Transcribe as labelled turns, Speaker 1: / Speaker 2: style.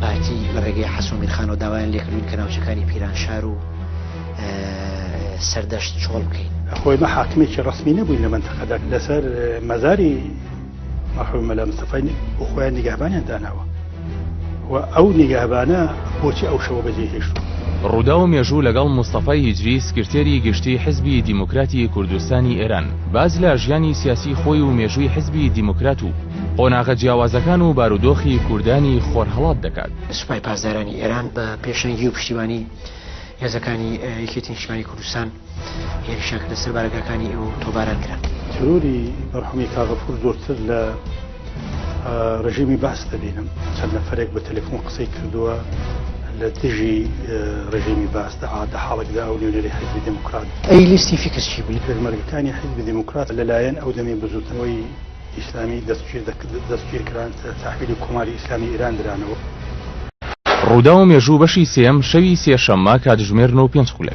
Speaker 1: پارتی لە ڕێگەی حەسوون میرخان و داوایان لێکردوین کە ناوچەکانی پیرانشار و سەردەشت چۆڵ بکەین.
Speaker 2: خۆی مە حاکمێکی ڕسمی نەبووین لە منتەقەدا لەسەر مەزاری مەرحوم مەلا مستەفای بۆ خۆیان نیگەهبانیان داناوە و ئەو نیگەهبانە بۆچی ئەو شەوە بەجێ هێشت.
Speaker 3: ڕوودا و مێژوو لەگەڵ مستەفای هیجری سکرتێری گشتی حزبی دیموکراتی کوردستانی ئێران باز لە ژیانی سیاسی خۆی و مێژووی حزبی دیموکرات و قۆناغە جیاوازەکان و بارودۆخی کوردانی خۆرهەڵات دەکات.
Speaker 1: سوپای پاسدارانی ئێران بە پێشەنگی و پشتیوانی هێزەکانی یەکێتی نیشتیمانی کوردستان هێرشیان کردە سەر بارگاکانی ئێوە تۆباران کران.
Speaker 2: ترۆری مەرحومی کاغەفور زۆرتر لە ڕژیمی باس دەبینم. چەند نەفرێک بە تەلەفۆن قسەی کردووە لە دژی ڕژیمی باسدا عادە حاڵێکدا ئەو نوێنەری حزبی دموکرات.
Speaker 1: ئەی لیستی فیکس چی بووی؟
Speaker 2: پێشمەرگەکانی حزبی دموکرات لەلایەن ئەو دەمێ بزوتنەوەی ئیسلامی دەستگیرکران تحویلی کۆماری ئیسلامی ئێران درانەوە.
Speaker 3: ڕوودا و مێژوو بەشی سێم شەوی سێشەممە کاتژمێر 9:05